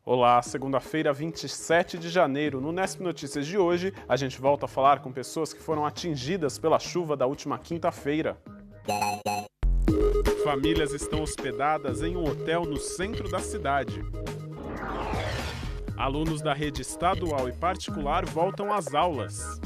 Olá, segunda-feira, 27 de janeiro. No Nesp Notícias de hoje, a gente volta a falar com pessoas que foram atingidas pela chuva da última quinta-feira. Famílias estão hospedadas em um hotel no centro da cidade. Alunos da rede estadual e particular voltam às aulas.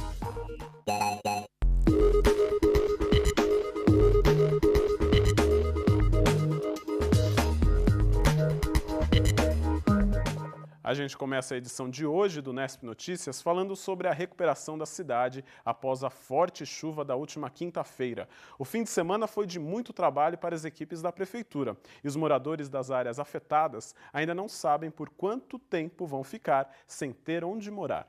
A gente começa a edição de hoje do Nesp Notícias falando sobre a recuperação da cidade após a forte chuva da última quinta-feira. O fim de semana foi de muito trabalho para as equipes da prefeitura e os moradores das áreas afetadas ainda não sabem por quanto tempo vão ficar sem ter onde morar.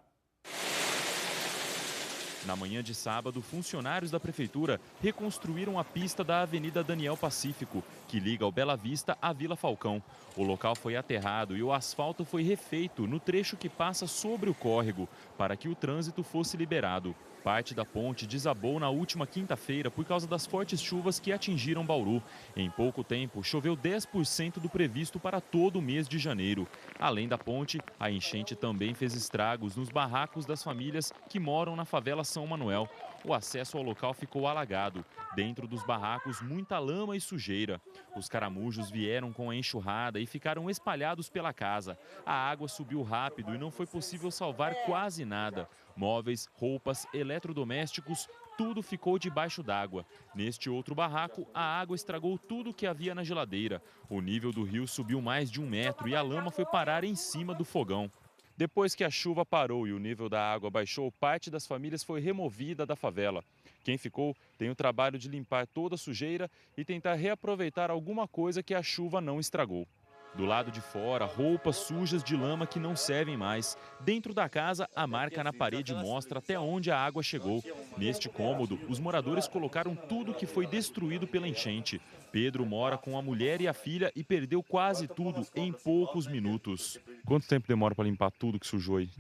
Na manhã de sábado, funcionários da prefeitura reconstruíram a pista da Avenida Daniel Pacífico, que liga o Bela Vista à Vila Falcão. O local foi aterrado e o asfalto foi refeito no trecho que passa sobre o córrego, para que o trânsito fosse liberado. Parte da ponte desabou na última quinta-feira por causa das fortes chuvas que atingiram Bauru. Em pouco tempo, choveu 10% do previsto para todo o mês de janeiro. Além da ponte, a enchente também fez estragos nos barracos das famílias que moram na favela São Manuel. O acesso ao local ficou alagado. Dentro dos barracos, muita lama e sujeira. Os caramujos vieram com a enxurrada e ficaram espalhados pela casa. A água subiu rápido e não foi possível salvar quase nada. Móveis, roupas, eletrodomésticos, tudo ficou debaixo d'água. Neste outro barraco, a água estragou tudo que havia na geladeira. O nível do rio subiu mais de 1 metro e a lama foi parar em cima do fogão. Depois que a chuva parou e o nível da água baixou, parte das famílias foi removida da favela. Quem ficou tem o trabalho de limpar toda a sujeira e tentar reaproveitar alguma coisa que a chuva não estragou. Do lado de fora, roupas sujas de lama que não servem mais. Dentro da casa, a marca na parede mostra até onde a água chegou. Neste cômodo, os moradores colocaram tudo que foi destruído pela enchente. Pedro mora com a mulher e a filha e perdeu quase tudo em poucos minutos. Quanto tempo demora para limpar tudo que sujou aí?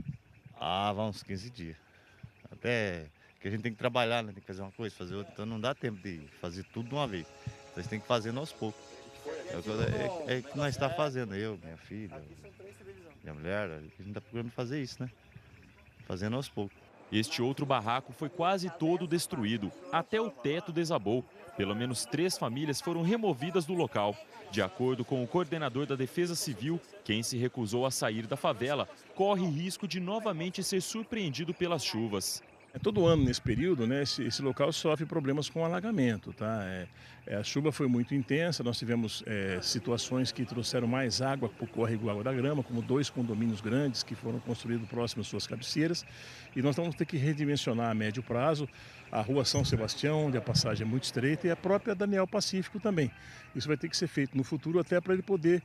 Vai uns 15 dias. Até que a gente tem que trabalhar, né? Tem que fazer uma coisa, fazer outra. Então não dá tempo de fazer tudo de uma vez. Então a gente tem que fazer aos poucos. É o que nós estamos fazendo, eu, minha filha, minha mulher, a gente está procurando fazer isso, né? Fazendo aos poucos. Este outro barraco foi quase todo destruído, até o teto desabou. Pelo menos 3 famílias foram removidas do local. De acordo com o coordenador da Defesa Civil, quem se recusou a sair da favela corre risco de novamente ser surpreendido pelas chuvas. Todo ano nesse período, né, esse local sofre problemas com alagamento, tá? A chuva foi muito intensa, nós tivemos situações que trouxeram mais água para o córrego Água da Grama, como 2 condomínios grandes que foram construídos próximos às suas cabeceiras, e nós vamos ter que redimensionar a médio prazo a rua São Sebastião, onde a passagem é muito estreita, e a própria Daniel Pacífico também. Isso vai ter que ser feito no futuro até para ele poder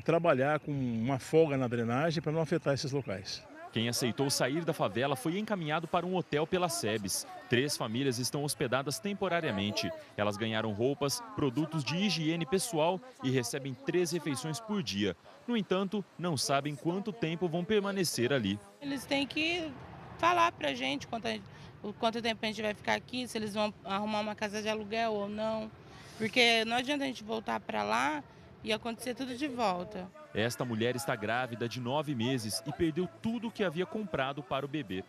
trabalhar com uma folga na drenagem para não afetar esses locais. Quem aceitou sair da favela foi encaminhado para um hotel pela SEBS. 3 famílias estão hospedadas temporariamente. Elas ganharam roupas, produtos de higiene pessoal e recebem 3 refeições por dia. No entanto, não sabem quanto tempo vão permanecer ali. Eles têm que falar pra gente quanto tempo a gente vai ficar aqui, se eles vão arrumar uma casa de aluguel ou não. Porque não adianta a gente voltar para lá e acontecer tudo de volta. Esta mulher está grávida de 9 meses e perdeu tudo o que havia comprado para o bebê.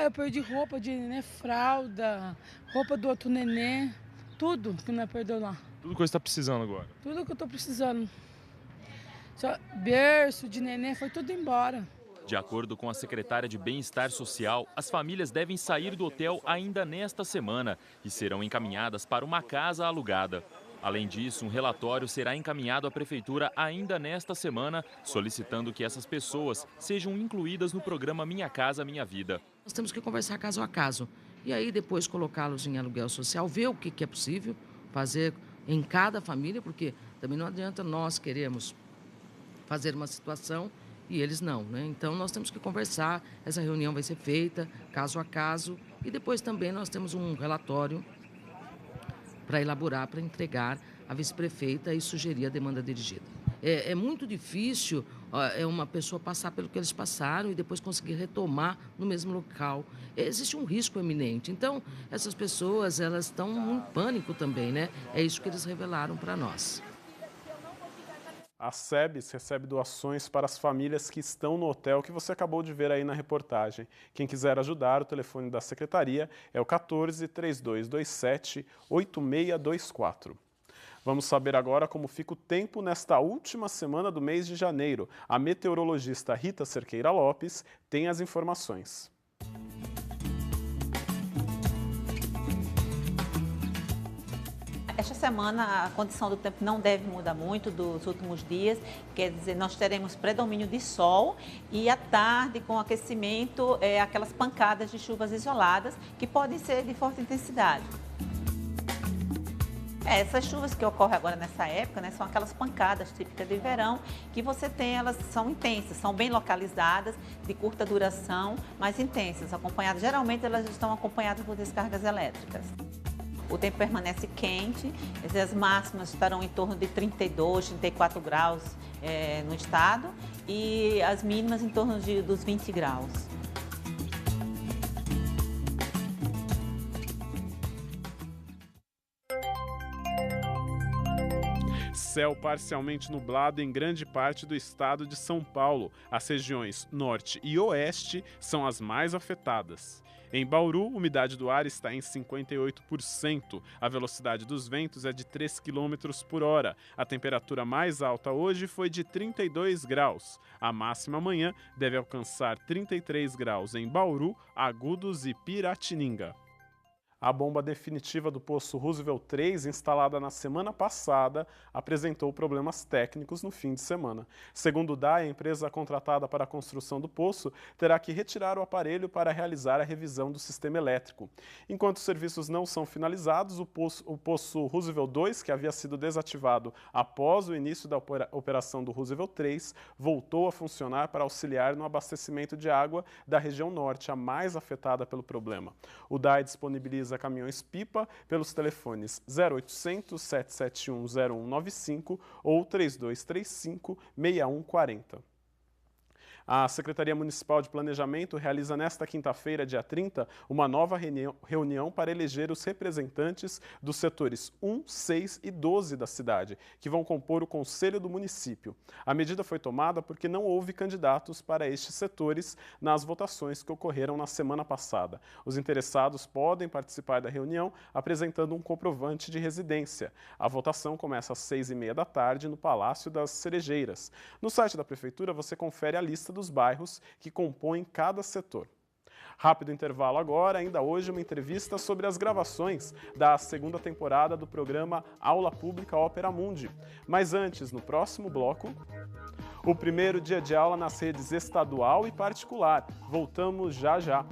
Eu perdi roupa de nenê, fralda, roupa do outro nenê, tudo que não perdeu lá. Tudo que você está precisando agora? Tudo que eu estou precisando. Só berço de nenê, foi tudo embora. De acordo com a secretária de Bem-Estar Social, as famílias devem sair do hotel ainda nesta semana e serão encaminhadas para uma casa alugada. Além disso, um relatório será encaminhado à Prefeitura ainda nesta semana, solicitando que essas pessoas sejam incluídas no programa Minha Casa Minha Vida. Nós temos que conversar caso a caso e aí depois colocá-los em aluguel social, ver o que é possível fazer em cada família, porque também não adianta nós queremos fazer uma situação e eles não, né? Então nós temos que conversar, essa reunião vai ser feita caso a caso e depois também nós temos um relatório para elaborar, para entregar à vice-prefeita e sugerir a demanda dirigida. É muito difícil uma pessoa passar pelo que eles passaram e depois conseguir retomar no mesmo local. Existe um risco eminente. Então, essas pessoas elas estão em pânico também, né? É isso que eles revelaram para nós. A SEBS recebe doações para as famílias que estão no hotel que você acabou de ver aí na reportagem. Quem quiser ajudar, o telefone da Secretaria é o 14 3227 8624. Vamos saber agora como fica o tempo nesta última semana do mês de janeiro. A meteorologista Rita Cerqueira Lopes tem as informações. Esta semana a condição do tempo não deve mudar muito dos últimos dias, quer dizer, nós teremos predomínio de sol e à tarde com aquecimento, aquelas pancadas de chuvas isoladas que podem ser de forte intensidade. Essas chuvas que ocorrem agora nessa época, né, são aquelas pancadas típicas de verão que você tem, elas são intensas, são bem localizadas, de curta duração, mas intensas, acompanhadas. Geralmente elas estão acompanhadas por descargas elétricas. O tempo permanece quente, as máximas estarão em torno de 32, 34 graus no estado e as mínimas em torno dos 20 graus. Céu parcialmente nublado em grande parte do estado de São Paulo. As regiões norte e oeste são as mais afetadas. Em Bauru, a umidade do ar está em 58%. A velocidade dos ventos é de 3 km por hora. A temperatura mais alta hoje foi de 32 graus. A máxima amanhã deve alcançar 33 graus em Bauru, Agudos e Piratininga. A bomba definitiva do poço Roosevelt 3, instalada na semana passada, apresentou problemas técnicos no fim de semana. Segundo o DAE, a empresa contratada para a construção do poço terá que retirar o aparelho para realizar a revisão do sistema elétrico. Enquanto os serviços não são finalizados, o poço Roosevelt 2, que havia sido desativado após o início da operação do Roosevelt 3, voltou a funcionar para auxiliar no abastecimento de água da região norte, a mais afetada pelo problema. O DAE disponibiliza caminhões-pipa pelos telefones 0800 771 0195 ou 3235 6140. A Secretaria Municipal de Planejamento realiza nesta quinta-feira, dia 30, uma nova reunião para eleger os representantes dos setores 1, 6 e 12 da cidade, que vão compor o Conselho do Município. A medida foi tomada porque não houve candidatos para estes setores nas votações que ocorreram na semana passada. Os interessados podem participar da reunião apresentando um comprovante de residência. A votação começa às 6h30 da tarde no Palácio das Cerejeiras. No site da Prefeitura você confere a lista dos bairros que compõem cada setor. Rápido intervalo agora, ainda hoje uma entrevista sobre as gravações da segunda temporada do programa Aula Pública Ópera Mundi. Mas antes, no próximo bloco, o primeiro dia de aula nas redes estadual e particular. Voltamos já já.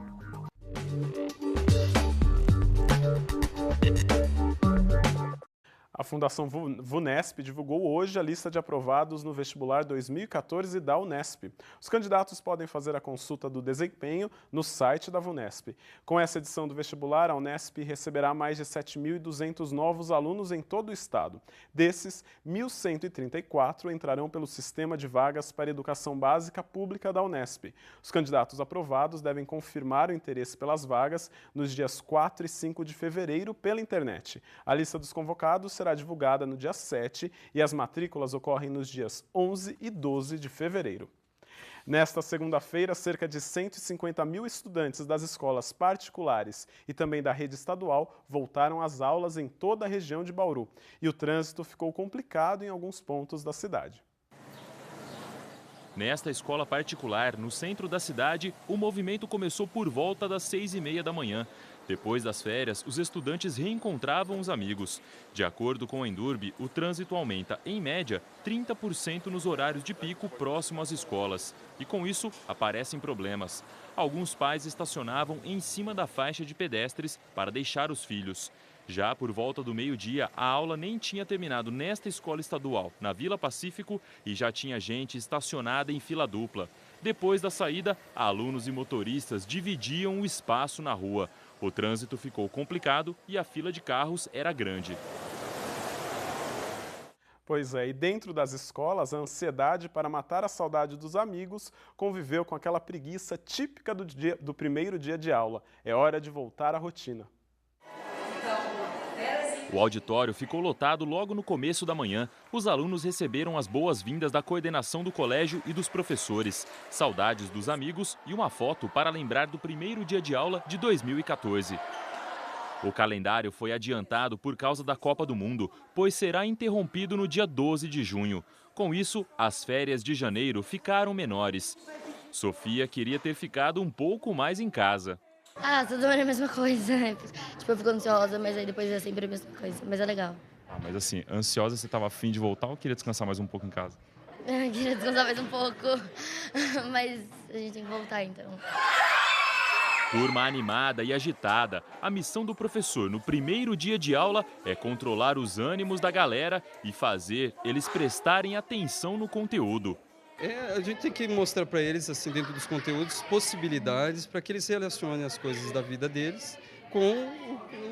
A Fundação VUNESP divulgou hoje a lista de aprovados no vestibular 2014 da Unesp. Os candidatos podem fazer a consulta do desempenho no site da VUNESP. Com essa edição do vestibular, a Unesp receberá mais de 7.200 novos alunos em todo o estado. Desses, 1.134 entrarão pelo Sistema de Vagas para Educação Básica Pública da Unesp. Os candidatos aprovados devem confirmar o interesse pelas vagas nos dias 4 e 5 de fevereiro pela internet. A lista dos convocados será divulgada no dia 7 e as matrículas ocorrem nos dias 11 e 12 de fevereiro. Nesta segunda-feira, cerca de 150 mil estudantes das escolas particulares e também da rede estadual voltaram às aulas em toda a região de Bauru. E o trânsito ficou complicado em alguns pontos da cidade. Nesta escola particular, no centro da cidade, o movimento começou por volta das 6h30 da manhã. Depois das férias, os estudantes reencontravam os amigos. De acordo com a Endurbe, o trânsito aumenta, em média, 30% nos horários de pico próximo às escolas. E com isso, aparecem problemas. Alguns pais estacionavam em cima da faixa de pedestres para deixar os filhos. Já por volta do meio-dia, a aula nem tinha terminado nesta escola estadual, na Vila Pacífico, e já tinha gente estacionada em fila dupla. Depois da saída, alunos e motoristas dividiam o espaço na rua. O trânsito ficou complicado e a fila de carros era grande. Pois é, e dentro das escolas, a ansiedade para matar a saudade dos amigos conviveu com aquela preguiça típica do primeiro dia de aula. É hora de voltar à rotina. O auditório ficou lotado logo no começo da manhã. Os alunos receberam as boas-vindas da coordenação do colégio e dos professores, saudades dos amigos e uma foto para lembrar do primeiro dia de aula de 2014. O calendário foi adiantado por causa da Copa do Mundo, pois será interrompido no dia 12 de junho. Com isso, as férias de janeiro ficaram menores. Sofia queria ter ficado um pouco mais em casa. Toda hora é a mesma coisa. Tipo, eu fico ansiosa, mas aí depois é sempre a mesma coisa. Mas é legal. Mas assim, ansiosa, você estava afim de voltar ou queria descansar mais um pouco em casa? Eu queria descansar mais um pouco, mas a gente tem que voltar então. Turma animada e agitada. A missão do professor no primeiro dia de aula é controlar os ânimos da galera e fazer eles prestarem atenção no conteúdo. A gente tem que mostrar para eles, assim, dentro dos conteúdos, possibilidades para que eles relacionem as coisas da vida deles com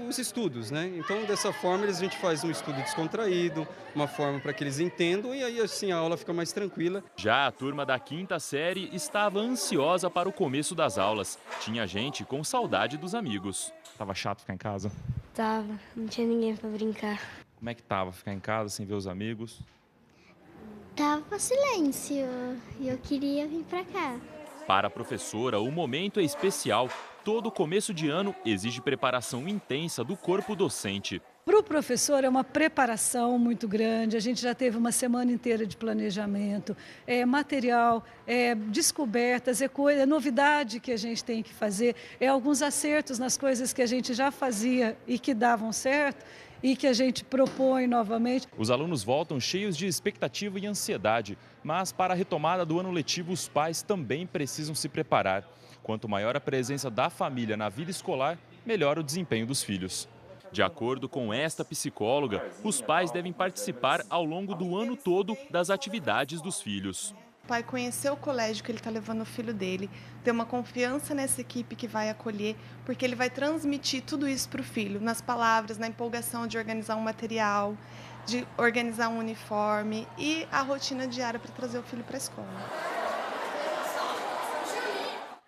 os estudos, né? Então, dessa forma, a gente faz um estudo descontraído, uma forma para que eles entendam e aí, assim, a aula fica mais tranquila. Já a turma da 5ª série estava ansiosa para o começo das aulas. Tinha gente com saudade dos amigos. Tava chato ficar em casa? Tava, não tinha ninguém para brincar. Como é que tava ficar em casa sem ver os amigos? Tava silêncio e eu queria vir para cá. Para a professora, o momento é especial. Todo começo de ano exige preparação intensa do corpo docente. Para o professor é uma preparação muito grande, a gente já teve uma semana inteira de planejamento, material, descobertas, é novidade que a gente tem que fazer, alguns acertos nas coisas que a gente já fazia e que davam certo e que a gente propõe novamente. Os alunos voltam cheios de expectativa e ansiedade, mas para a retomada do ano letivo os pais também precisam se preparar. Quanto maior a presença da família na vida escolar, melhor o desempenho dos filhos. De acordo com esta psicóloga, os pais devem participar ao longo do ano todo das atividades dos filhos. O pai conhecer o colégio que ele está levando o filho dele, ter uma confiança nessa equipe que vai acolher, porque ele vai transmitir tudo isso para o filho, nas palavras, na empolgação de organizar um material, de organizar um uniforme e a rotina diária para trazer o filho para a escola.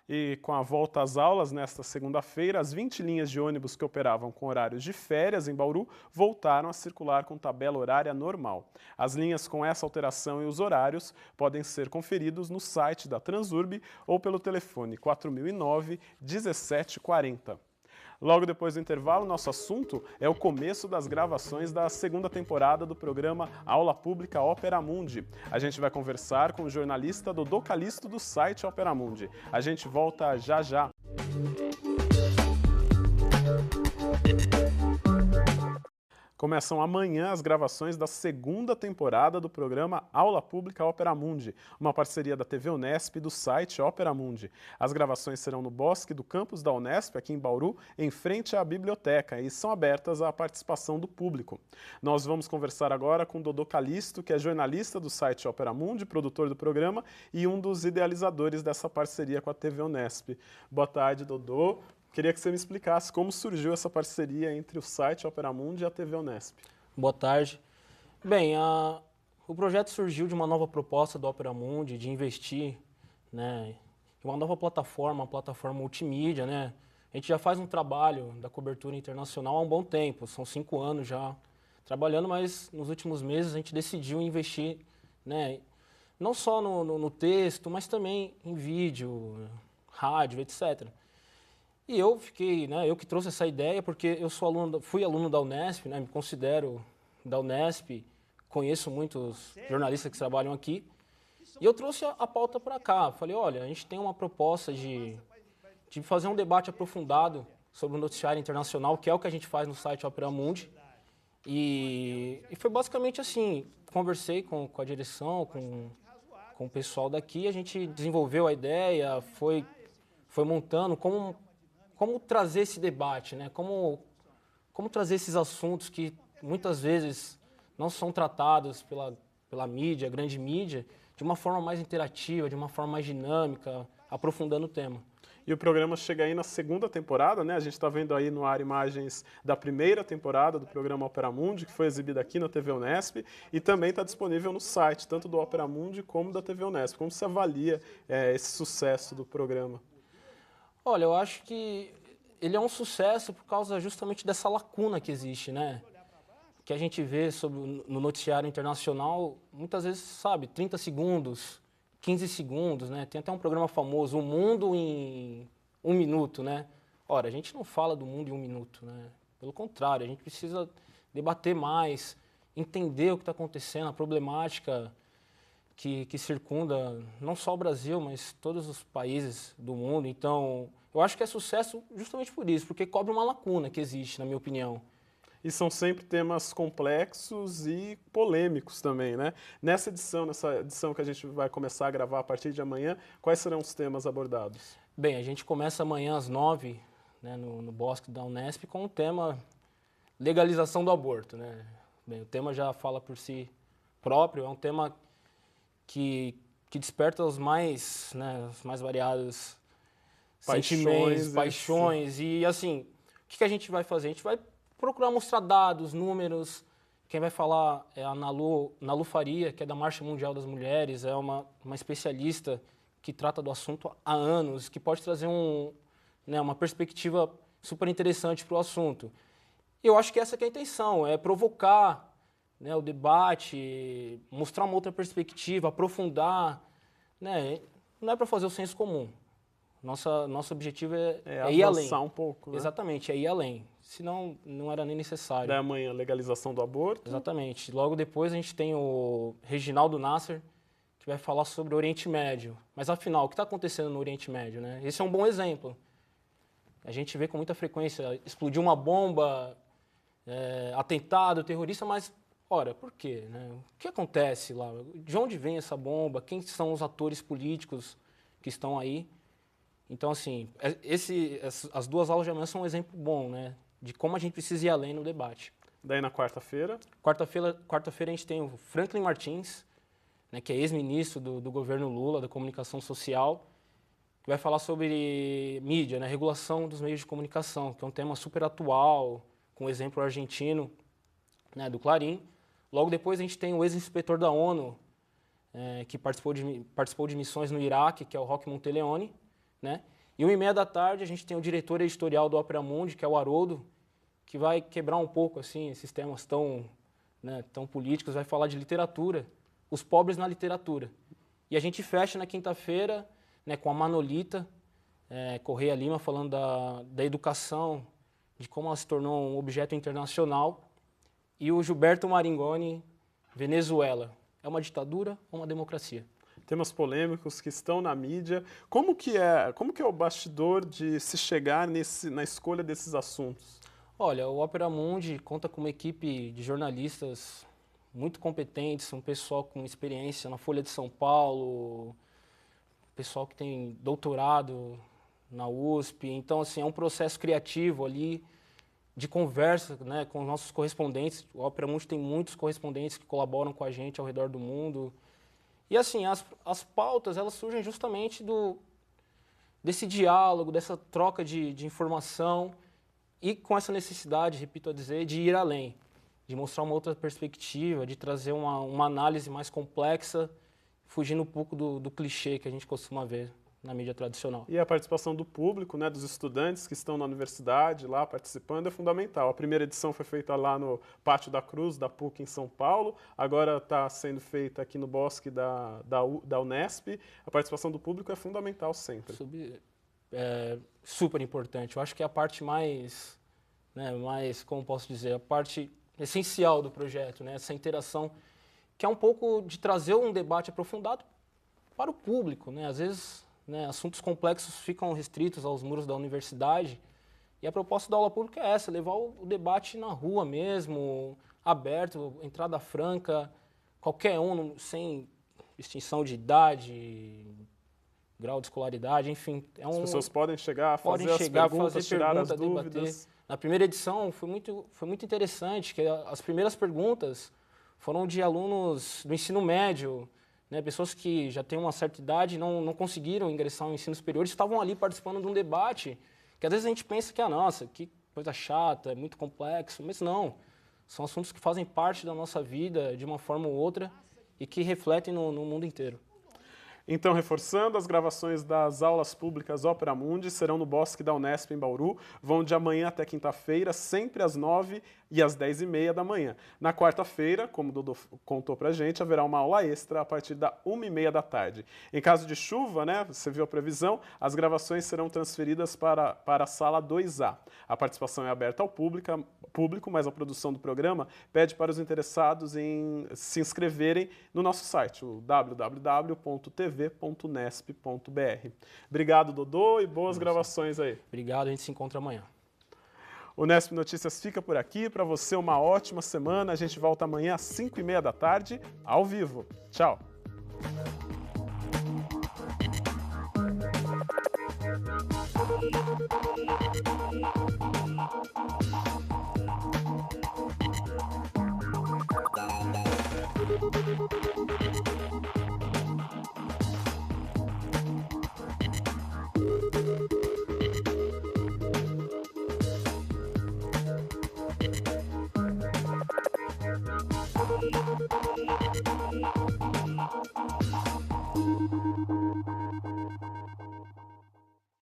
E com a volta às aulas, nesta segunda-feira, as 20 linhas de ônibus que operavam com horários de férias em Bauru voltaram a circular com tabela horária normal. As linhas com essa alteração e os horários podem ser conferidos no site da Transurb ou pelo telefone 4009-1740. Logo depois do intervalo, nosso assunto é o começo das gravações da segunda temporada do programa Aula Pública Opera Mundi. A gente vai conversar com o jornalista Dodô Calisto do site Opera Mundi. A gente volta já já. Começam amanhã as gravações da segunda temporada do programa Aula Pública Opera Mundi, uma parceria da TV Unesp e do site Opera Mundi. As gravações serão no Bosque do campus da Unesp, aqui em Bauru, em frente à biblioteca, e são abertas à participação do público. Nós vamos conversar agora com Dodô Calisto, que é jornalista do site Opera Mundi, produtor do programa e um dos idealizadores dessa parceria com a TV Unesp. Boa tarde, Dodô. Queria que você me explicasse como surgiu essa parceria entre o site Opera Mundi e a TV Unesp. Boa tarde. Bem, o projeto surgiu de uma nova proposta do Opera Mundi de investir, né, em uma nova plataforma, uma plataforma multimídia, né? A gente já faz um trabalho da cobertura internacional há um bom tempo, são 5 anos já trabalhando, mas nos últimos meses a gente decidiu investir, né, não só no texto, mas também em vídeo, rádio, etc. E eu fiquei, né, eu que trouxe essa ideia, porque eu fui aluno da Unesp, né, me considero da Unesp, conheço muitos jornalistas que trabalham aqui, e eu trouxe a pauta para cá. Falei, olha, a gente tem uma proposta de fazer um debate aprofundado sobre o noticiário internacional, que é o que a gente faz no site Opera Mundi, e foi basicamente assim, conversei com a direção, com o pessoal daqui, a gente desenvolveu a ideia, foi montando como trazer esse debate, né? Como trazer esses assuntos que muitas vezes não são tratados pela mídia, grande mídia, de uma forma mais interativa, de uma forma mais dinâmica, aprofundando o tema. E o programa chega aí na segunda temporada, né? A gente está vendo aí no ar imagens da primeira temporada do programa Opera Mundi, que foi exibida aqui na TV Unesp, e também está disponível no site, tanto do Opera Mundi como da TV Unesp. Como você avalia esse sucesso do programa? Olha, eu acho que ele é um sucesso por causa justamente dessa lacuna que existe, né? que a gente vê no noticiário internacional, muitas vezes, sabe, 30 segundos, 15 segundos, né? Tem até um programa famoso, O Mundo em 1 minuto, né? Ora, a gente não fala do mundo em 1 minuto, né? Pelo contrário, a gente precisa debater mais, entender o que está acontecendo, a problemática que circunda não só o Brasil, mas todos os países do mundo. Então, eu acho que é sucesso justamente por isso, porque cobre uma lacuna que existe, na minha opinião. E são sempre temas complexos e polêmicos também, né? Nessa edição que a gente vai começar a gravar a partir de amanhã, quais serão os temas abordados? Bem, a gente começa amanhã às 9h, né, no Bosque da Unesp, com o tema legalização do aborto, né? Bem, o tema já fala por si próprio, é um tema que desperta os mais variados sentimentos, paixões. E, assim, o que a gente vai fazer? A gente vai procurar mostrar dados, números. Quem vai falar é a Nalu Faria, que é da Marcha Mundial das Mulheres, é uma especialista que trata do assunto há anos, que pode trazer uma perspectiva super interessante para o assunto. E eu acho que essa que é a intenção, é provocar, né, o debate, mostrar uma outra perspectiva, aprofundar, né? Não é para fazer o senso comum. Nosso objetivo é ir além. Um pouco, né? Exatamente, é ir além. Senão, não era nem necessário. Daí amanhã, legalização do aborto. Exatamente. Logo depois a gente tem o Reginaldo Nasser, que vai falar sobre o Oriente Médio. Mas afinal, o que está acontecendo no Oriente Médio, né? Esse é um bom exemplo. A gente vê com muita frequência explodir uma bomba, atentado terrorista, mas, ora, por quê, né? O que acontece lá? De onde vem essa bomba? Quem são os atores políticos que estão aí? Então, assim, as 2 aulas de amanhã são um exemplo bom, né, de como a gente precisa ir além no debate. Daí na quarta-feira? Quarta-feira a gente tem o Franklin Martins, né, que é ex-ministro do governo Lula, da comunicação social, que vai falar sobre mídia, né, regulação dos meios de comunicação, que é um tema super atual, com o exemplo argentino, né, do Clarim. Logo depois a gente tem o ex-inspetor da ONU, que participou de missões no Iraque, que é o Roque Monteleone, né? E 13h a gente tem o diretor editorial do Opera Mundi, que é o Haroldo, que vai quebrar um pouco assim, esses temas tão políticos, vai falar de literatura, os pobres na literatura. E a gente fecha na quinta-feira, né, com a Manolita Correia Lima falando da educação, de como ela se tornou um objeto internacional, e o Gilberto Maringoni, Venezuela. É uma ditadura ou uma democracia? Temas polêmicos que estão na mídia. Como que é o bastidor de se chegar na escolha desses assuntos? Olha, o Opera Mundi conta com uma equipe de jornalistas muito competentes, um pessoal com experiência na Folha de São Paulo, pessoal que tem doutorado na USP. Então, assim, é um processo criativo ali, de conversa, né, com os nossos correspondentes. O Opera Mundi tem muitos correspondentes que colaboram com a gente ao redor do mundo. E, assim, as pautas, elas surgem justamente desse diálogo, dessa troca de informação e com essa necessidade, repito a dizer, de ir além, de mostrar uma outra perspectiva, de trazer uma análise mais complexa, fugindo um pouco do clichê que a gente costuma ver na mídia tradicional. E a participação do público, né, dos estudantes que estão na universidade lá participando é fundamental. A primeira edição foi feita lá no Pátio da Cruz, da PUC em São Paulo, agora está sendo feita aqui no Bosque da Unesp. A participação do público é fundamental sempre. Super importante. Eu acho que é a parte mais, como posso dizer, a parte essencial do projeto, né, essa interação, que é um pouco de trazer um debate aprofundado para o público, né, às vezes... assuntos complexos ficam restritos aos muros da universidade e a proposta da aula pública é essa, levar o debate na rua mesmo, aberto, entrada franca, qualquer um, sem distinção de idade, grau de escolaridade, enfim. As pessoas podem chegar a fazer as perguntas, tirar as dúvidas. Debater. Na primeira edição foi muito interessante, que as primeiras perguntas foram de alunos do ensino médio, né, pessoas que já têm uma certa idade e não conseguiram ingressar no ensino superior, estavam ali participando de um debate que às vezes a gente pensa que, nossa, que coisa chata, é muito complexo, mas não. São assuntos que fazem parte da nossa vida de uma forma ou outra e que refletem no mundo inteiro. Então, reforçando, as gravações das aulas públicas Opera Mundi serão no Bosque da Unesp, em Bauru. Vão de amanhã até quinta-feira, sempre às 9h e às 10h30 da manhã. Na quarta-feira, como o Dodô contou pra gente, haverá uma aula extra a partir da 1h30 da tarde. Em caso de chuva, né, você viu a previsão, as gravações serão transferidas para a sala 2A. A participação é aberta ao público, mas a produção do programa pede para os interessados em se inscreverem no nosso site, o www.tv.nesp.br. Obrigado, Dodô, e boas gravações aí. Obrigado, a gente se encontra amanhã. O Nesp Notícias fica por aqui. Para você, uma ótima semana. A gente volta amanhã às 5h30 da tarde, ao vivo. Tchau.